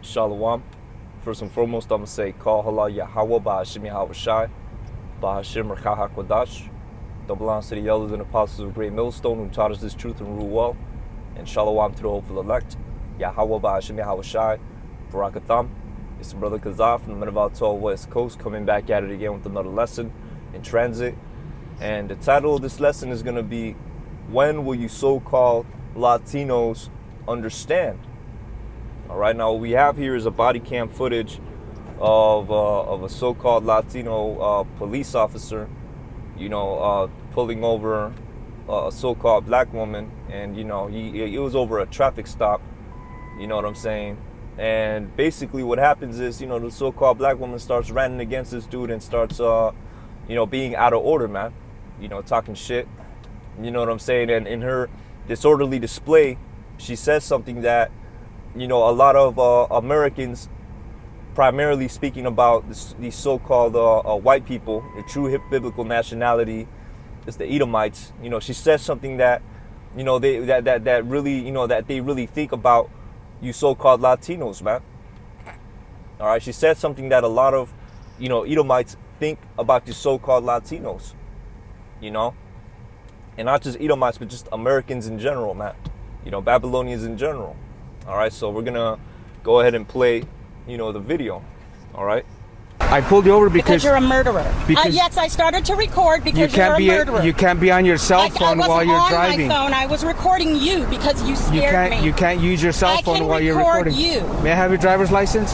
Shalom. First and foremost, I'm going to say, Call Halal Yahweh, Ba'ashim Yahweh Shai, Ba'ashim Rechah HaKodash. Double honors to the elders and apostles of Great Millstone who taught us this truth and rule well. And Shalom to the hopeful elect. Yahweh, Ba'ashim Yahweh Shai, Barakatham. It's the brother Kazaf from the MOV12 West Coast coming back at it again with another lesson in transit. And the title of this lesson is going to be, When Will You So-Called Latinos Understand? All right, now what we have here is a body cam footage of a so-called Latino police officer, pulling over a so-called black woman, and it was over a traffic stop. You know what I'm saying? And basically, what happens is, the so-called black woman starts ranting against this dude and starts, being out of order, man. Talking shit. You know what I'm saying? And in her disorderly display, she says something that, a lot of Americans, primarily speaking about these so-called white people, the true biblical nationality is the Edomites. She says something that, that really, that they really think about you so-called Latinos, man. All right, she said something that a lot of, Edomites think about you so-called Latinos, and not just Edomites, but just Americans in general, man. Babylonians in general. All right, so we're gonna go ahead and play, the video. All right. I pulled you over because you're a murderer. Yes, I started to record because you're a murderer. You can't be on your cell phone while you're driving. I wasn't on my phone. I was recording you because you scared me. You can't use your cell phone while you're recording. I can record you. May I have your driver's license?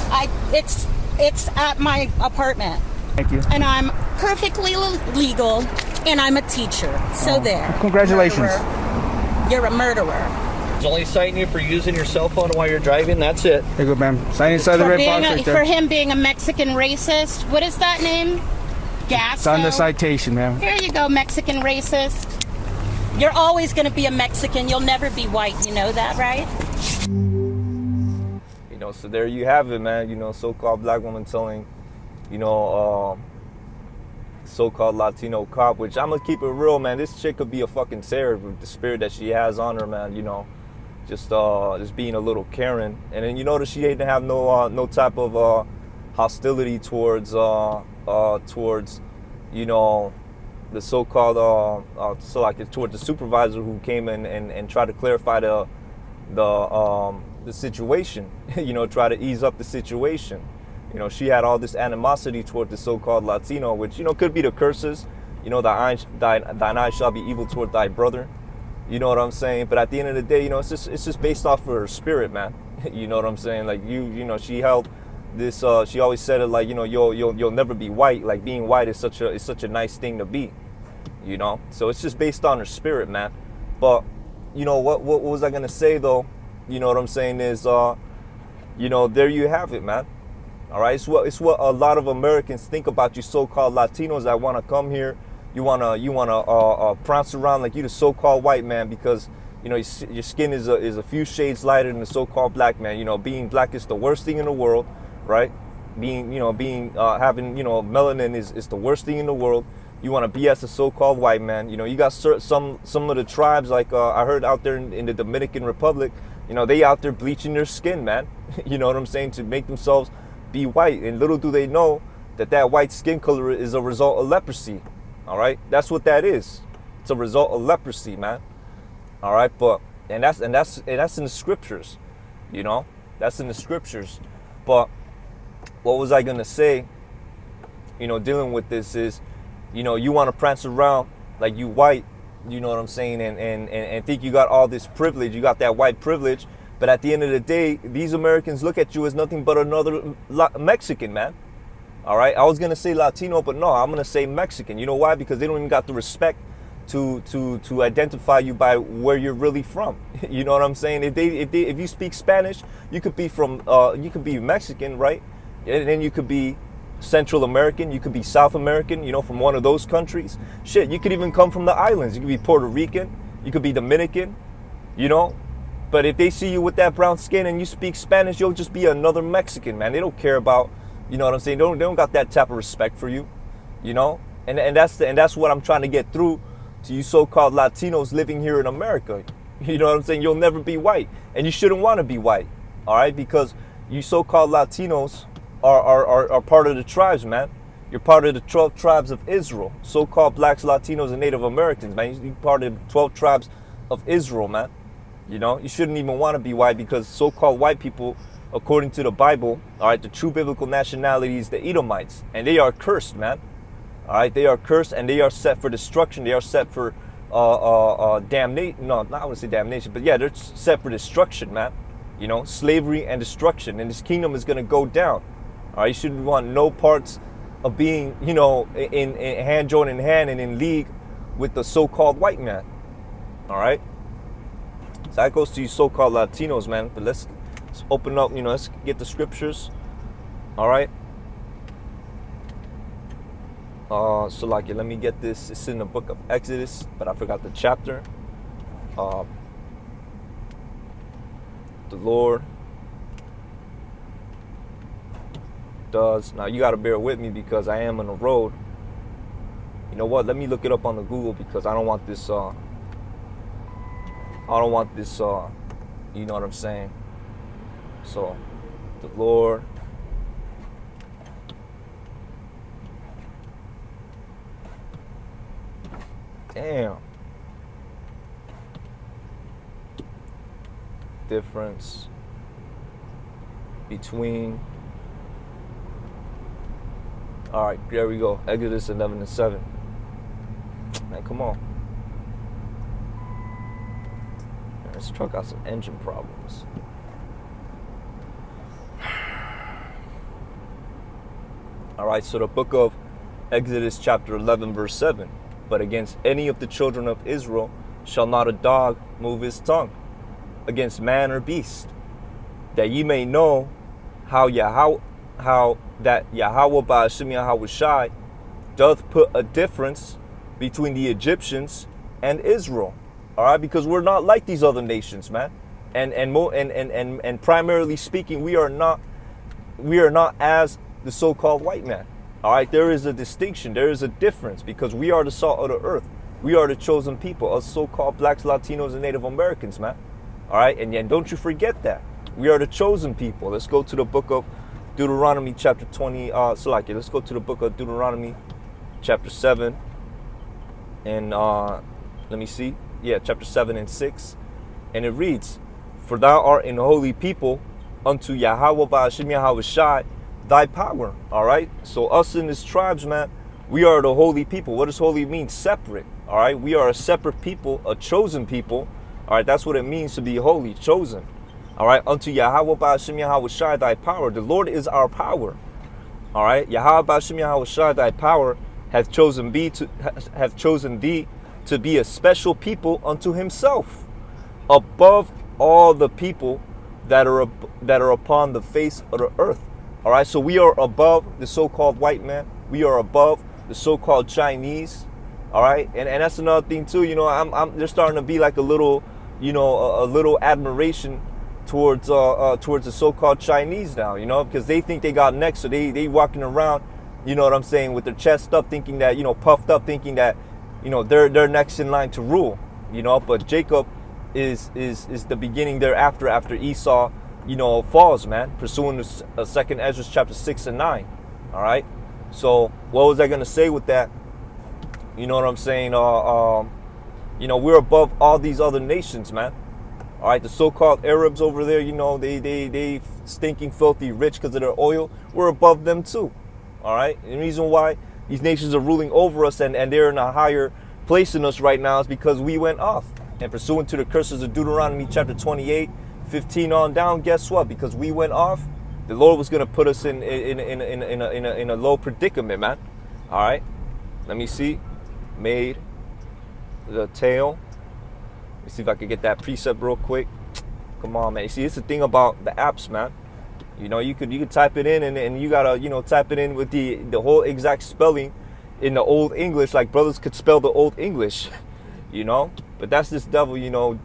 It's at my apartment. Thank you. And I'm perfectly legal, and I'm a teacher. So there. Congratulations. Murderer. You're a murderer. He's only citing you for using your cell phone while you're driving. That's it. There you go, ma'am. Sign inside the red box right there. For him being a Mexican racist. What is that name? Gasso? It's on the citation, ma'am. Here you go, Mexican racist. You're always going to be a Mexican. You'll never be white. You know that, right? So there you have it, man. So-called black woman telling, so-called Latino cop, which I'm going to keep it real, man. This chick could be a fucking terror with the spirit that she has on her, man, just being a little Karen. And then you notice she didn't have no type of hostility towards the so-called towards the supervisor who came in and tried to clarify the situation, try to ease up the situation. She had all this animosity toward the so-called Latino, which, could be the curses, thine eye shall be evil toward thy brother. You know what I'm saying? But at the end of the day, it's just based off of her spirit, man. You know what I'm saying? Like, she held this, she always said it like, you'll never be white. Like, being white is such a nice thing to be, So it's just based on her spirit, man. But, what was I going to say, though? You know what I'm saying is, there you have it, man. All right, it's what a lot of Americans think about you so-called Latinos that want to come here. You wanna prance around like you the so-called white man because your skin is a few shades lighter than the so-called black man. Being black is the worst thing in the world, right? Having melanin is the worst thing in the world. You want to be as a so-called white man. You got some of the tribes like I heard out there in the Dominican Republic. They out there bleaching their skin, man. You know what I'm saying, to make themselves be white, and little do they know that white skin color is a result of leprosy. All right, that's what that is. It's a result of leprosy, man. All right, but that's in the scriptures, that's in the scriptures. But what was I gonna say? Dealing with this is, you want to prance around like you white, you know what I'm saying, and think you got all this privilege, you got that white privilege. But at the end of the day, these Americans look at you as nothing but another Mexican, man. All right, I was gonna say Latino, but no, I'm gonna say Mexican. You know why? Because they don't even got the respect to identify you by where you're really from. You know what I'm saying? If you speak Spanish, you could be Mexican, right? And then you could be Central American, you could be South American, from one of those countries. Shit, you could even come from the islands. You could be Puerto Rican, you could be Dominican, But if they see you with that brown skin and you speak Spanish, you'll just be another Mexican, man. They don't care about, you know what I'm saying? They don't got that type of respect for you, And that's what I'm trying to get through to you so-called Latinos living here in America. You know what I'm saying? You'll never be white, and you shouldn't want to be white. All right, because you so-called Latinos are part of the tribes, man. You're part of the 12 tribes of Israel. So-called blacks, Latinos, and Native Americans, man. You're part of the 12 tribes of Israel, man. You know, you shouldn't even want to be white because so-called white people, according to the Bible, all right, the true biblical nationality is the Edomites. And they are cursed, man. All right, they are cursed and they are set for destruction. They are set for damnation. No, not I want to say damnation, but yeah, they're set for destruction, man. You know, slavery and destruction. And this kingdom is going to go down. All right, you shouldn't want no parts of being, you know, in hand joined in hand and in league with the so-called white man. All right. So that goes to you so-called Latinos, man. But let's open up, you know, let's get the scriptures. All right. So like, let me get this. It's in the book of Exodus, but I forgot the chapter. The Lord does. Now you got to bear with me because I am on the road. You know what? Let me look it up on the Google because I don't want this. You know what I'm saying? So, the Lord. Damn. Difference between. All right, there we go. Exodus 11:7. Man, come on. This truck got some engine problems. All right, so the book of Exodus chapter 11 verse 7. But against any of the children of Israel shall not a dog move his tongue against man or beast, that ye may know how that Yahweh Ba'ashim Yahawashi doth put a difference between the Egyptians and Israel. All right, because we're not like these other nations, man. And primarily speaking, we are not as the so-called white man. All right, there is a distinction, there is a difference because we are the salt of the earth. We are the chosen people, us so-called blacks, Latinos, and Native Americans, man. All right, and don't you forget that. We are the chosen people. Let's go to the book of Deuteronomy chapter 20. Let's go to the book of Deuteronomy chapter 7. And let me see. Yeah, chapter 7 and 6. And it reads, For thou art an holy people unto Yahweh Ba'ashim Yahawashi, thy power. All right, so us in this tribes, man, we are the holy people. What does holy mean? Separate. All right, we are a separate people, a chosen people. All right, that's what it means to be holy, chosen. All right, unto Yahweh Ba'ashim Yahawashi, thy power. The Lord is our power. All right, Yahweh Ba'ashim Yahawashi, thy power hath chosen thee to be a special people unto himself, above all the people that are upon the face of the earth. All right, so we are above the so-called white man. We are above the so-called Chinese. All right, and that's another thing too. You know, there's starting to be like a little, you know, a little admiration towards the so-called Chinese now. You know, because they think they got next, so they walking around, you know what I'm saying, with their chest up, thinking that, you know, puffed up, thinking that, you know, they're next in line to rule. You know, but Jacob is the beginning thereafter, after Esau, you know, falls, man, pursuing the second Ezra chapter 6 and 9. All right, so what was I gonna say with that? You know what I'm saying? You know, we're above all these other nations, man. All right, the so-called Arabs over there, you know, they stinking filthy rich because of their oil. We're above them too. All right, and the reason why these nations are ruling over us and they're in a higher place than us right now is because we went off and pursuant to the curses of Deuteronomy chapter 28:15 on down. Guess what? Because we went off, the Lord was going to put us in a low predicament, man. All right, let me see. Made the tail. Let me see if I can get that precept real quick. Come on, man. You see, it's the thing about the apps, man. You know, you could type it in and you gotta, you know, type it in with the whole exact spelling in the old English, like brothers could spell the old English, you know. But that's this devil, you know,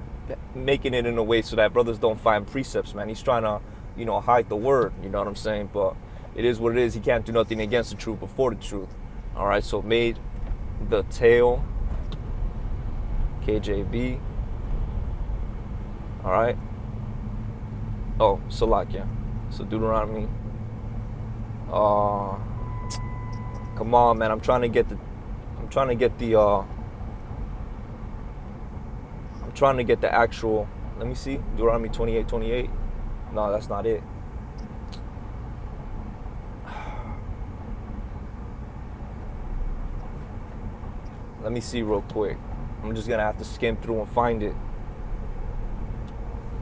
making it in a way so that brothers don't find precepts, man. He's trying to, you know, hide the word, you know what I'm saying? But it is what it is. He can't do nothing against the truth but for the truth. All right, so made the tail, KJB. All right. Oh, Salakia. So Deuteronomy. Come on, man. I'm trying to get the actual. Let me see. Deuteronomy 28:28. No, that's not it. Let me see real quick. I'm just gonna have to skim through and find it.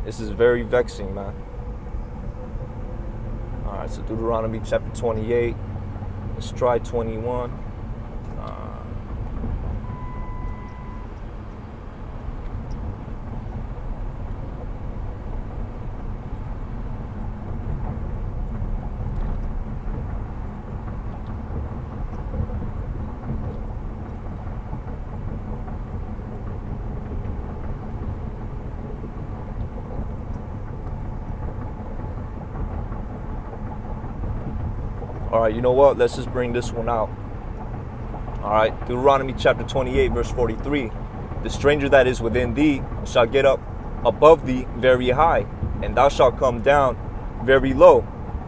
This is very vexing, man. All right, so Deuteronomy chapter 28. Let's try 21. All right, you know what? Let's just bring this one out. All right, Deuteronomy chapter 28, verse 43. The stranger that is within thee shall get up above thee very high, and thou shalt come down very low.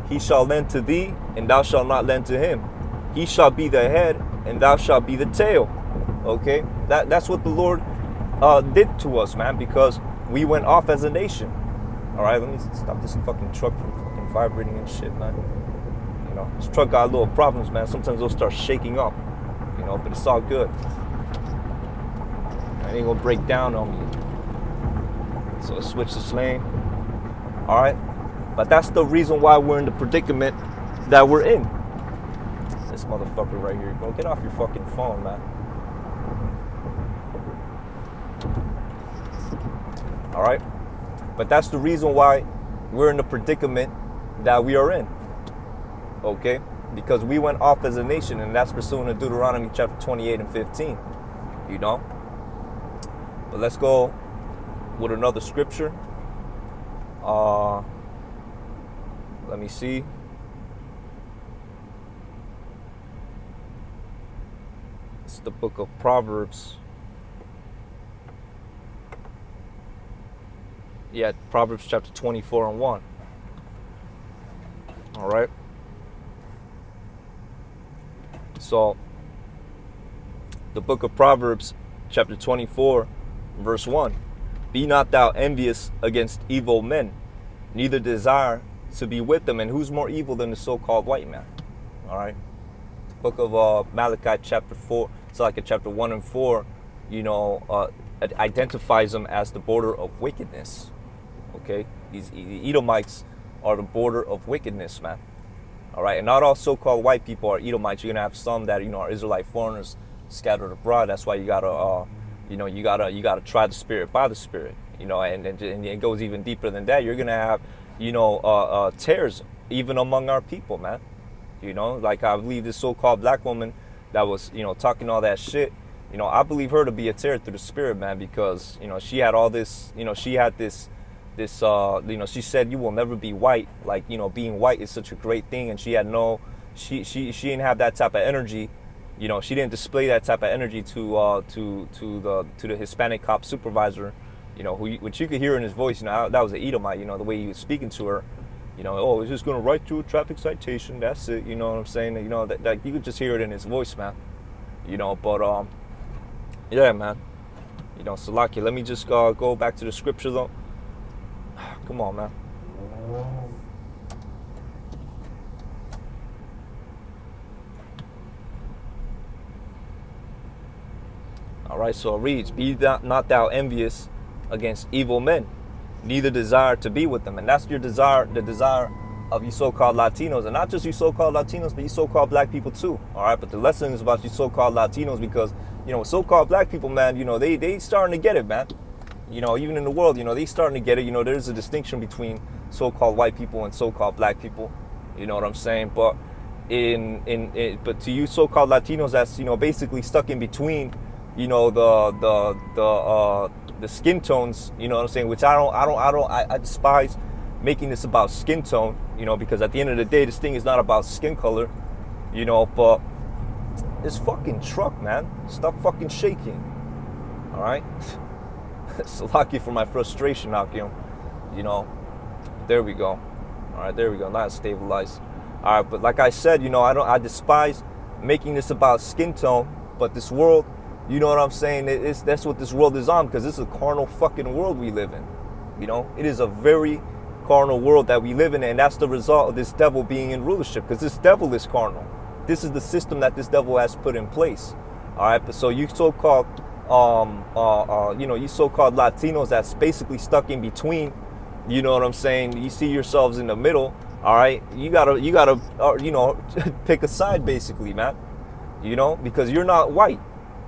He shall lend to thee, and thou shalt not lend to him. He shall be the head, and thou shalt be the tail. Okay, that's what the Lord did to us, man, because we went off as a nation. All right, let me stop this fucking truck from fucking vibrating and shit, man. You know, this truck got little problems, man. Sometimes it'll start shaking up, you know, but it's all good. It ain't gonna break down on me. So let's switch this lane. All right, but that's the reason why we're in the predicament that we're in. This motherfucker right here, go get off your fucking phone, man. All right, but that's the reason why we're in the predicament that we are in. Okay, because we went off as a nation, and that's pursuant to Deuteronomy chapter 28 and 15. You know, but let's go with another scripture. Let me see. It's the book of Proverbs. Yeah, Proverbs chapter 24 and 1. All right. So, the book of Proverbs chapter 24, verse 1. Be not thou envious against evil men, neither desire to be with them. And who's more evil than the so-called white man? All right. The book of Malachi chapter 4, it's like chapter 1 and 4, you know, identifies them as the border of wickedness. Okay. These Edomites are the border of wickedness, man. All right. And not all so-called white people are Edomites. You're going to have some that, you know, are Israelite foreigners scattered abroad. That's why you got to, you know, you gotta try the spirit by the spirit, you know, and it goes even deeper than that. You're gonna have, you know, tares even among our people, man. You know, like I believe this so-called black woman that was, you know, talking all that shit. You know, I believe her to be a tear through the spirit, man, because, you know, she had all this, you know, she had this, you know, she said you will never be white. Like, you know, being white is such a great thing, and she had no, she didn't have that type of energy. You know, she didn't display that type of energy to the Hispanic cop supervisor, you know, which you could hear in his voice. You know, that was an Edomite. You know, the way he was speaking to her. You know, oh, he's just gonna write you a traffic citation. That's it. You know what I'm saying? You know that you could just hear it in his voice, man. You know, but yeah, man. You know, Salaki. Let me just go back to the scripture though. Come on, man. All right, so it reads, be not thou envious against evil men, neither desire to be with them. And that's your desire, the desire of you so-called Latinos. And not just you so-called Latinos, but you so-called black people too. All right, but the lesson is about you so-called Latinos because, you know, so-called black people, man, you know, they starting to get it, man. You know, even in the world, you know, they starting to get it. You know, there's a distinction between so-called white people and so-called black people. You know what I'm saying? But but to you so-called Latinos, that's, you know, basically stuck in between, you know, the skin tones, you know what I'm saying, which I despise making this about skin tone, you know, because at the end of the day, this thing is not about skin color, you know, but this fucking truck, man, stop fucking shaking. All right. So lucky for my frustration, Akim, you know, there we go. All right, there we go. Not stabilized. All right, but like I said, I despise making this about skin tone, but this world, you know what I'm saying? That's what this world is on, because this is a carnal fucking world we live in. It is a very carnal world that we live in, and that's the result of this devil being in rulership, because this devil is carnal. This is the system that this devil has put in place. All right, but so you so-called, you so-called Latinos that's basically stuck in between. You know what I'm saying? You see yourselves in the middle. All right, you gotta, pick a side, basically, man. Because you're not white,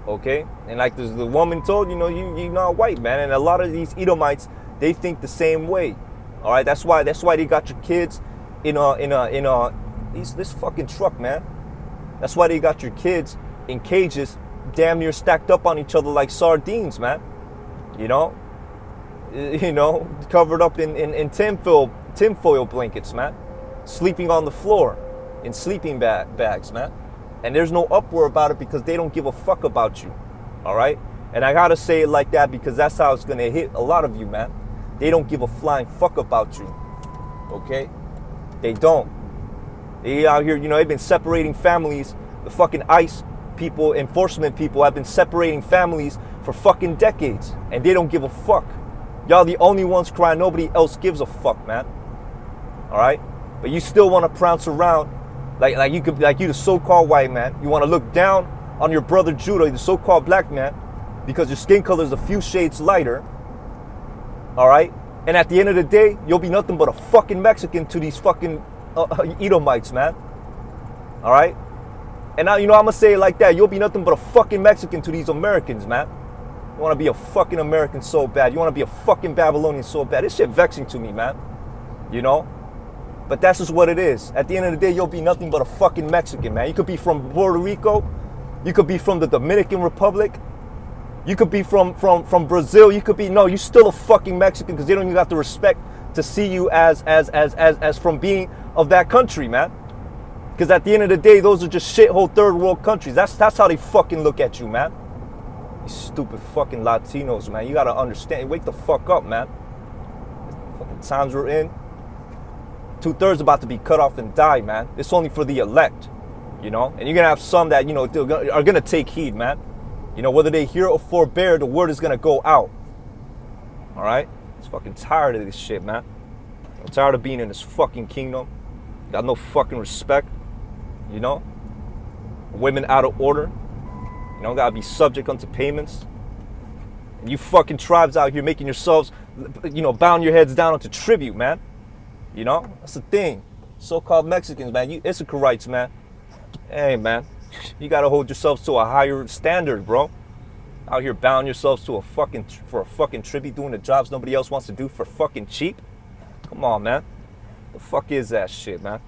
okay? And like the woman told, you're not white, man. And a lot of these Edomites, they think the same way. All right, that's why they got your kids in this fucking truck, man. That's why they got your kids in cages, damn near stacked up on each other like sardines, man. Covered up in tinfoil blankets, man. Sleeping on the floor in sleeping bags, man. And there's no uproar about it because they don't give a fuck about you. All right? And I gotta say it like that because that's how it's gonna hit a lot of you, man. They don't give a flying fuck about you. Okay? They don't. They out here, they've been separating families. The fucking ICE people, enforcement people have been separating families for fucking decades. And they don't give a fuck. Y'all the only ones crying. Nobody else gives a fuck, man. All right? But you still want to prance around like you the so-called white man. You want to look down on your brother Judah, the so-called black man, because your skin color is a few shades lighter. All right? And at the end of the day, you'll be nothing but a fucking Mexican to these fucking Edomites, man. All right? And now, I'm going to say it like that. You'll be nothing but a fucking Mexican to these Americans, man. You want to be a fucking American so bad. You want to be a fucking Babylonian so bad. This shit vexing to me, man. But that's just what it is. At the end of the day, you'll be nothing but a fucking Mexican, man. You could be from Puerto Rico. You could be from the Dominican Republic. You could be from Brazil. You could be, no, you're still a fucking Mexican because they don't even got the respect to see you as from being of that country, man. Because at the end of the day, those are just shithole third world countries. That's how they fucking look at you, man. You stupid fucking Latinos, man. You gotta understand. Wake the fuck up, man. Fucking times we're in. 2/3 about to be cut off and die, man. It's only for the elect, And you're gonna have some that, are gonna take heed, man. Whether they hear or forbear, the word is gonna go out. All right? I'm fucking tired of this shit, man. I'm tired of being in this fucking kingdom. Got no fucking respect, Women out of order. Gotta be subject unto payments. And you fucking tribes out here making yourselves, bowing your heads down onto tribute, man. That's the thing. So-called Mexicans, man. You Issacharites, man. Hey, man. You gotta hold yourselves to a higher standard, bro. Out here bowing yourselves to for a fucking tribute, doing the jobs nobody else wants to do for fucking cheap. Come on, man. The fuck is that shit, man?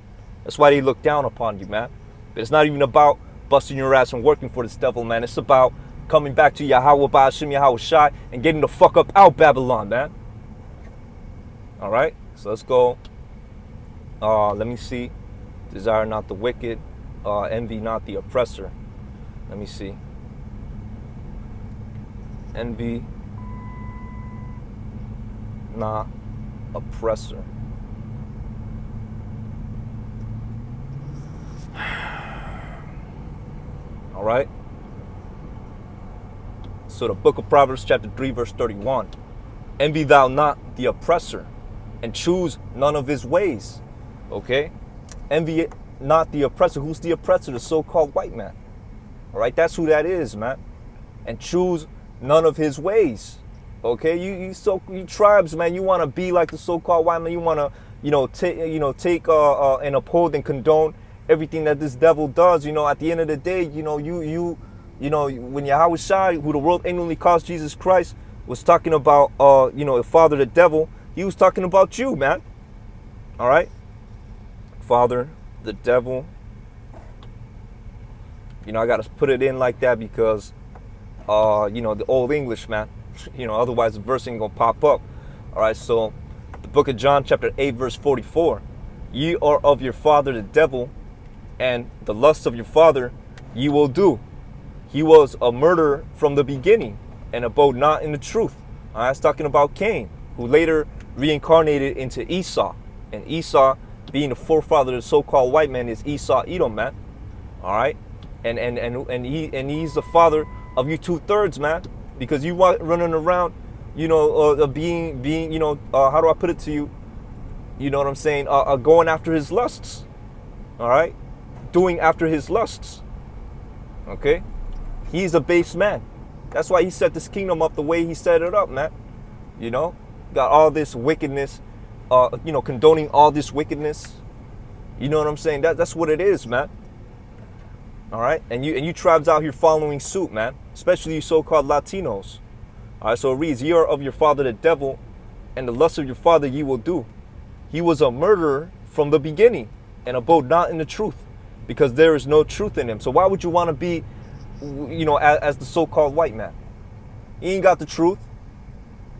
That's why they look down upon you, man. But it's not even about busting your ass and working for this devil, man. It's about coming back to Yahweh Ba'ashim Yahweh Shai and getting the fuck up out Babylon, man. All right? So let's go. Let me see. Desire not the wicked. Envy not the oppressor. Let me see. Envy not oppressor. All right. So the book of Proverbs chapter 3 verse 31. Envy thou not the oppressor and choose none of his ways. Okay? Envy not the oppressor. Who's the oppressor? The so-called white man. All right? That's who that is, man. And choose none of his ways. Okay? You tribes, man, you want to be like the so-called white man. You want to take and uphold and condone everything that this devil does. At the end of the day, when Yahweh Shai, who the world ignorantly calls Jesus Christ, was talking about the father, the devil, he was talking about you, man. All right? Father, the devil. I got to put it in like that because, the old English, man. Otherwise the verse ain't going to pop up. All right, so the book of John, chapter 8, verse 44. Ye are of your father, the devil, and the lusts of your father ye will do. He was a murderer from the beginning and abode not in the truth. All right, it's talking about Cain, who later reincarnated into Esau. And Esau being the forefather of the so-called white man is Esau Edom, man. All right, and he's the father of you 2/3, man, because you running around, you know, being you know, how do I put it to you? You know what I'm saying? Going after his lusts. All right, doing after his lusts. Okay, he's a base man. That's why he set this kingdom up the way he set it up, man. You know, got all this wickedness, you know, condoning all this wickedness. You know what I'm saying? That's what it is, man. All right, and you tribes out here following suit, man. Especially you so-called Latinos. All right, so it reads, "Ye are of your father the devil, and the lust of your father ye will do. He was a murderer from the beginning, and abode not in the truth, because there is no truth in him." So why would you want to be, you know, as the so-called white man? He ain't got the truth.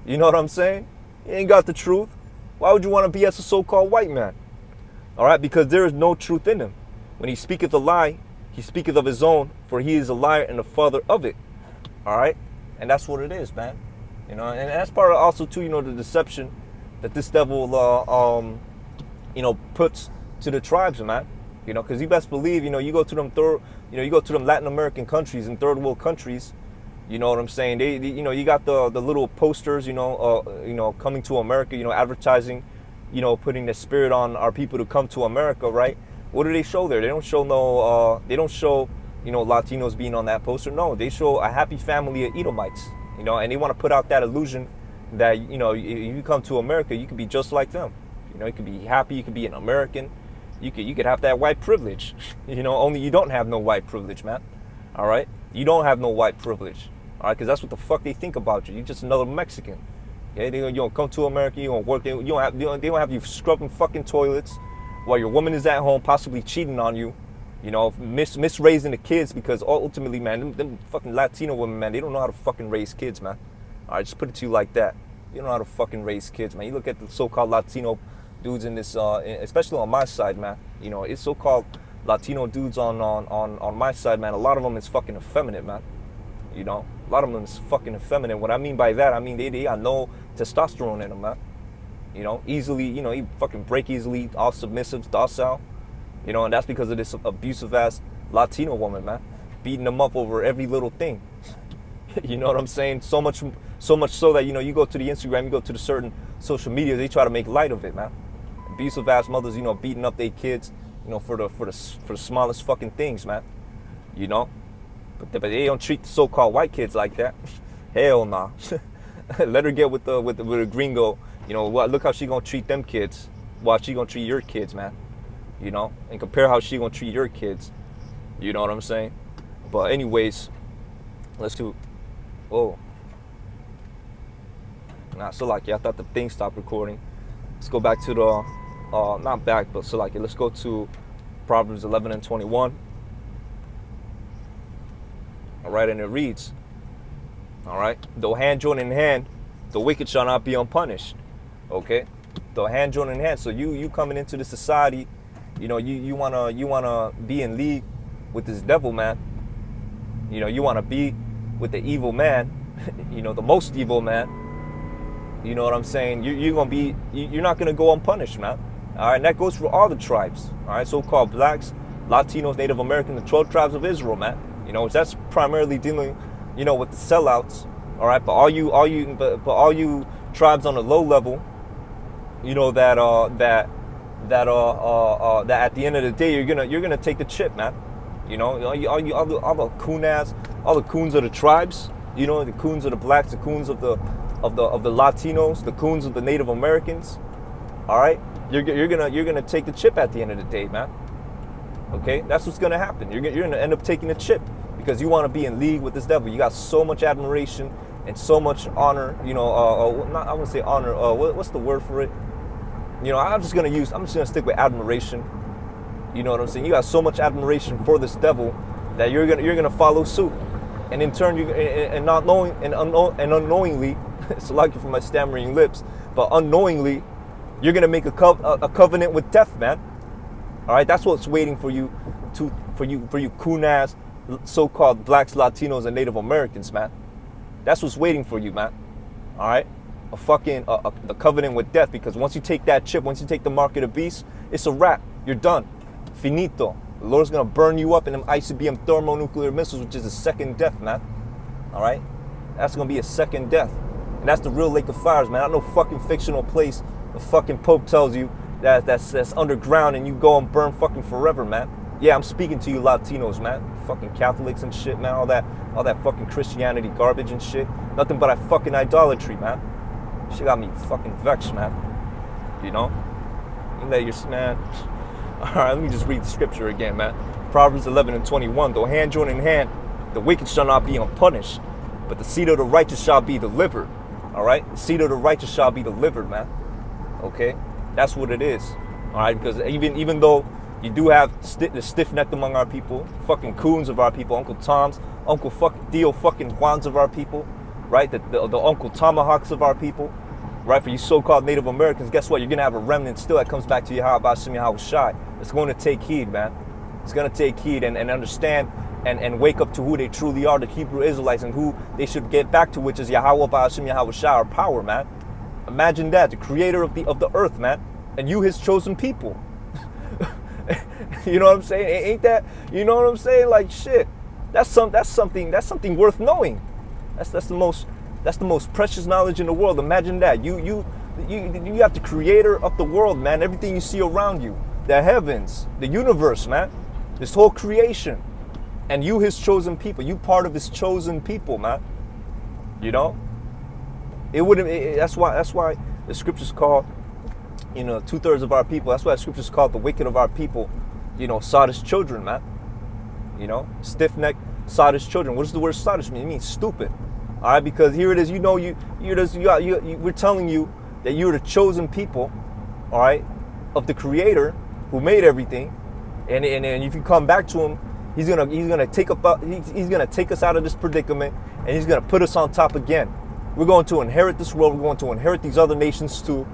You know what I'm saying? He ain't got the truth. Why would you want to be as a so-called white man? All right, because there is no truth in him. When he speaketh a lie, he speaketh of his own, for he is a liar and the father of it. All right, and that's what it is, man. You know, and that's part of also too, you know, the deception that this devil, you know, puts to the tribes, man. You know, because you best believe, you know, you go to them Latin American countries and third world countries. You know what I'm saying? They you know, you got the little posters, you know, coming to America, you know, advertising, you know, putting the spirit on our people to come to America, right? What do they show there? They don't show you know, Latinos being on that poster. No, they show a happy family of Edomites, you know, and they want to put out that illusion that, you know, if you come to America, you could be just like them. You know, you could be happy, you could be an American, you could have that white privilege. You know, only you don't have no white privilege, man. All right? You don't have no white privilege. All right? Because that's what the fuck they think about you. You're just another Mexican. Okay? You don't come to America, you don't work, they don't have you scrubbing fucking toilets while your woman is at home, possibly cheating on you. You know, misraising the kids, because ultimately, man, them fucking Latino women, man, they don't know how to fucking raise kids, man. All right, just put it to you like that. You don't know how to fucking raise kids, man. You look at the so-called Latino dudes in this, especially on my side, man. You know, it's so-called Latino dudes on my side, man. A lot of them is fucking effeminate, man. You know, a lot of them is fucking effeminate. What I mean by that, I mean they got no testosterone in them, man. You know, easily, you know, he fucking break easily, all submissive, docile. You know, and that's because of this abusive ass Latino woman, man, beating them up over every little thing. You know what I'm saying? So much so that, you know, you go to the Instagram, you go to the certain social media, they try to make light of it, man. Abusive ass mothers, you know, beating up their kids, you know, for the smallest fucking things, man. You know, but they don't treat the so-called white kids like that. Hell nah. Let her get with a gringo. You know, look how she gonna treat them kids. While she gonna treat your kids, man. You know, and compare how she gonna treat your kids. You know what I'm saying? But anyways, let's do. Oh, nah. So like, yeah, I thought the thing stopped recording. Let's go back to the, not back, but so like, let's go to Proverbs 11 and 21. All right, and it reads, all right, though hand joined in hand, the wicked shall not be unpunished. Okay, though hand joined in hand. So you coming into the society. You know, you wanna be in league with this devil, man. You know, you wanna be with the evil man. You know, the most evil man. You know what I'm saying? You're not gonna go unpunished, man. All right, and that goes for all the tribes. All right, so-called blacks, Latinos, Native Americans, the 12 tribes of Israel, man. You know, that's primarily dealing, you know, with the sellouts. All right, but all you tribes on the low level, you know, that at the end of the day you're gonna take the chip, man. You know, all the coon-ass, all the coons of the tribes. You know, the coons of the blacks, the coons of the Latinos, the coons of the Native Americans. All right, you're gonna take the chip at the end of the day, man. Okay, that's what's gonna happen. You're gonna end up taking the chip because you want to be in league with this devil. You got so much admiration and so much honor. You know, I wouldn't say honor. What's the word for it? You know, I'm just gonna stick with admiration. You know what I'm saying? You got so much admiration for this devil that you're gonna follow suit, and in turn unknowingly, it's lucky for my stammering lips, but unknowingly, you're gonna make a covenant with death, man. All right, that's what's waiting for you coon-ass so-called blacks, Latinos, and Native Americans, man. That's what's waiting for you, man. All right, the covenant with death, because once you take that chip, once you take the mark of the beast, it's a wrap. You're done. Finito. The Lord's going to burn you up in them ICBM thermonuclear missiles, which is a second death, man. All right? That's going to be a second death. And that's the real lake of fires, man. Not no fucking fictional place the fucking Pope tells you that's underground and you go and burn fucking forever, man. Yeah, I'm speaking to you Latinos, man. Fucking Catholics and shit, man. All that fucking Christianity garbage and shit. Nothing but fucking idolatry, man. Shit got me fucking vexed, man. You know? You let your, man. Alright, let me just read the scripture again, man. Proverbs 11:21. Though hand join in hand, the wicked shall not be unpunished, but the seed of the righteous shall be delivered. Alright? The seed of the righteous shall be delivered, man. Okay? That's what it is. Alright? Because even though you do have the stiff-necked among our people, fucking coons of our people, Uncle Toms, Uncle fucking Dio fucking Juans of our people, right? The Uncle Tomahawks of our people, right? For you so-called Native Americans, guess what? You're going to have a remnant still that comes back to Yahweh Hashem Yahweh Shai. It's going to take heed, man. It's going to take heed and understand and wake up to who they truly are, the Hebrew Israelites, and who they should get back to, which is Yahweh Hashem Yahweh Shai, our power, man. Imagine that, the creator of the earth, man. And you, his chosen people. You know what I'm saying? Ain't that, you know what I'm saying? Like, shit. That's something worth knowing. That's the most precious knowledge in the world. Imagine that. You have the creator of the world, man. Everything you see around you, the heavens, the universe, man. This whole creation. And you, his chosen people. You part of his chosen people, man. You know? That's why the scriptures call, you know, 2/3 of our people. That's why the scriptures call the wicked of our people, you know, Sodom's children, man. You know, stiff-necked Sodom's children. What does the word Sodom mean? It means stupid. All right, because here it is. You know, we're telling you that you're the chosen people. All right, of the Creator who made everything, and if you come back to Him, He's gonna take us out of this predicament, and He's gonna put us on top again. We're going to inherit this world. We're going to inherit these other nations too.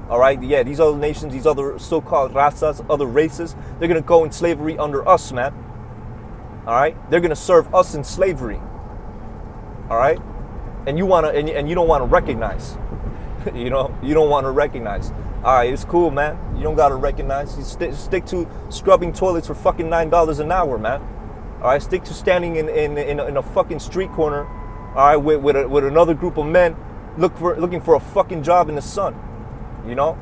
All right, yeah, these other nations, these other so-called razas, other races, they're gonna go in slavery under us, man. All right, they're gonna serve us in slavery. All right, and you don't want to recognize. You know, you don't want to recognize. All right, it's cool, man. You don't gotta recognize. You stick to scrubbing toilets for fucking $9 an hour, man. All right, stick to standing in a fucking street corner. All right, with another group of men looking for a fucking job in the sun. You know?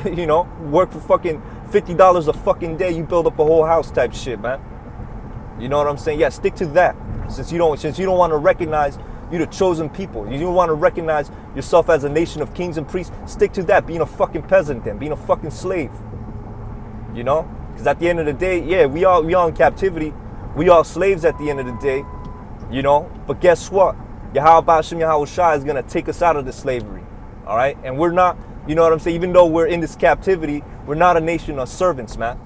You know, work for fucking $50 a fucking day, you build up a whole house type shit, man. You know what I'm saying? Yeah, stick to that. Since you don't want to recognize you're the chosen people. You don't want to recognize yourself as a nation of kings and priests. Stick to that, being a fucking peasant then, being a fucking slave. You know? Because at the end of the day, yeah, we all in captivity. We all slaves at the end of the day. You know? But guess what? Yahweh Hashem Yahweh Shai is going to take us out of this slavery. All right? And we're not, you know what I'm saying? Even though we're in this captivity, we're not a nation of servants, man.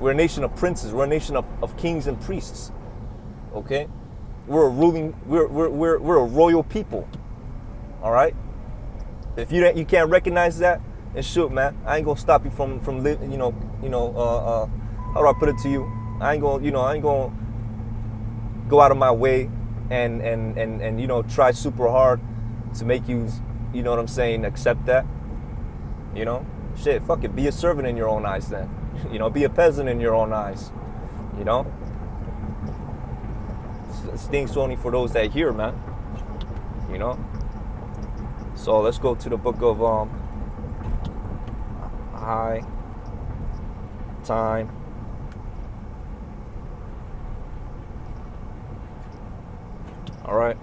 We're a nation of princes. We're a nation of kings and priests. Okay? We're a royal people. All right? If you can't recognize that, then shoot, man. I ain't gonna stop you from living. How do I put it to you? I ain't gonna go out of my way and try super hard to make you, you know what I'm saying, accept that. You know, shit, fuck it. Be a servant in your own eyes, then. You know, be a peasant in your own eyes. You know. This thing's only for those that hear, man. You know. So let's go to the book of High Time. All right.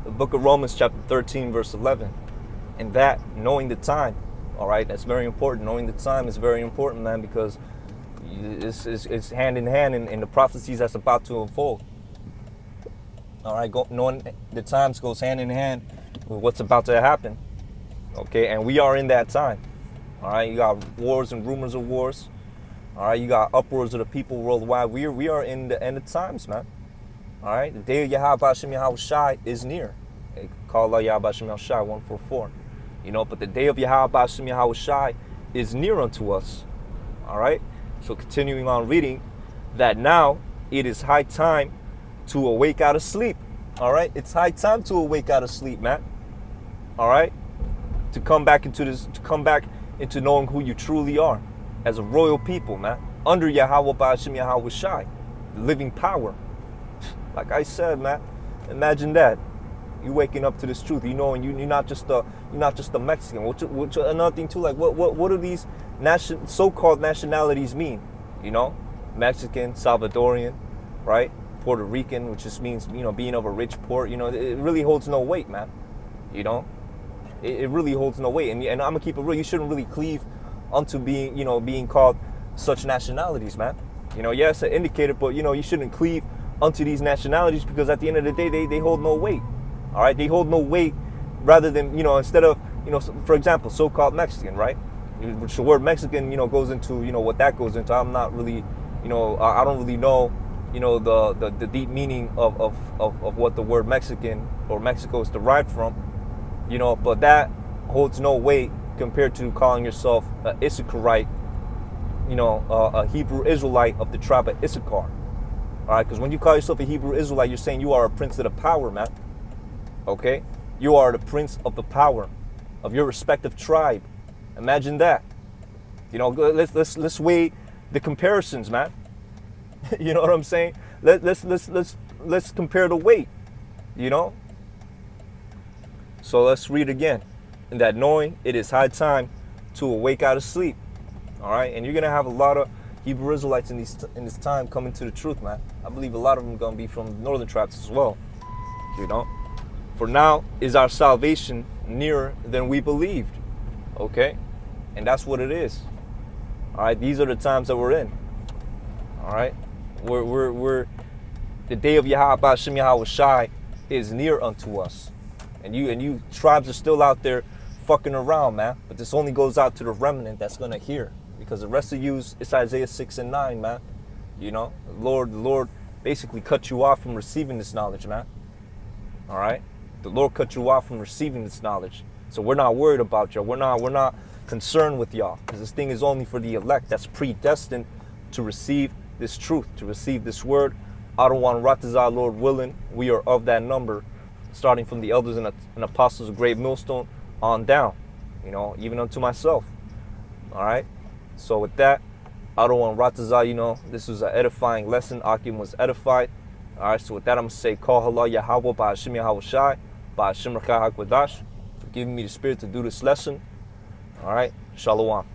The book of Romans, chapter 13, verse 11. And that, knowing the time. All right, that's very important. Knowing the time is very important, man, because it's hand in hand in the prophecies that's about to unfold. All right, knowing the times goes hand in hand with what's about to happen. Okay, and we are in that time. All right, you got wars and rumors of wars. All right, you got uproars of the people worldwide. We are in the end of times, man. All right, the day of Yahweh Hashem Yahweh Shai is near. Call Yahweh Hashem Yahweh Shai 144. You know, but the day of Yahweh Hashem Yahweh Shai is near unto us. All right. So continuing on reading, that now it is high time to awake out of sleep. All right, it's high time to awake out of sleep, man. All right, to come back into knowing who you truly are as a royal people, man. Under Yahweh Ba'ashim Yahweh Shai, the living power. Like I said, man, imagine that. You waking up to this truth, you know, and you're not just a Mexican. Which another thing too, like what do these so-called nationalities mean? You know, Mexican, Salvadorian, right? Puerto Rican, which just means, you know, being of a rich port. You know, it really holds no weight, man. You know, it really holds no weight. And I'm gonna keep it real. You shouldn't really cleave unto being called such nationalities, man. You know, yes, an indicator, but you know, you shouldn't cleave unto these nationalities, because at the end of the day, they hold no weight. All right, they hold no weight. Rather than, you know, instead of, you know, for example, so-called Mexican, right? Which the word Mexican, you know, goes into, you know, what that goes into. I'm not really, you know, I don't really know, you know, the deep meaning of what the word Mexican or Mexico is derived from, you know, but that holds no weight compared to calling yourself an Issacharite, you know, a Hebrew Israelite of the tribe of Issachar. All right, because when you call yourself a Hebrew Israelite, you're saying you are a prince of the power, man. Okay, you are the prince of the power of your respective tribe. Imagine that. You know, let's weigh the comparisons, man. You know what I'm saying? Let's compare the weight. You know. So let's read again. And that knowing it is high time to awake out of sleep. All right, and you're gonna have a lot of Hebrew Israelites in this time coming to the truth, man. I believe a lot of them are gonna be from the northern tribes as well. You know. For now is our salvation nearer than we believed. Okay? And that's what it is. All right, these are the times that we're in. All right? We're the day of Yahweh Ba'ashim Yahweh Shai is near unto us. And you tribes are still out there fucking around, man. But this only goes out to the remnant that's gonna hear. Because the rest of you, it's Isaiah 6 and 9, man. You know, the Lord basically cut you off from receiving this knowledge, man. All right? The Lord cut you off from receiving this knowledge. So we're not worried about y'all. We're not concerned with y'all. Because this thing is only for the elect that's predestined to receive this truth, to receive this word. Adawan Ratazah, Lord willing, we are of that number, starting from the elders and apostles of Great Millstone on down. You know, even unto myself. All right? So with that, Adawan Ratazah, you know, this was an edifying lesson. Akim was edified. All right, so with that, I'm going to say, Call Halal Yahweh Ba'ashim Yahweh Shai, Ba'ashim Rakah HaKwadash, for giving me the spirit to do this lesson. All right, Shalom.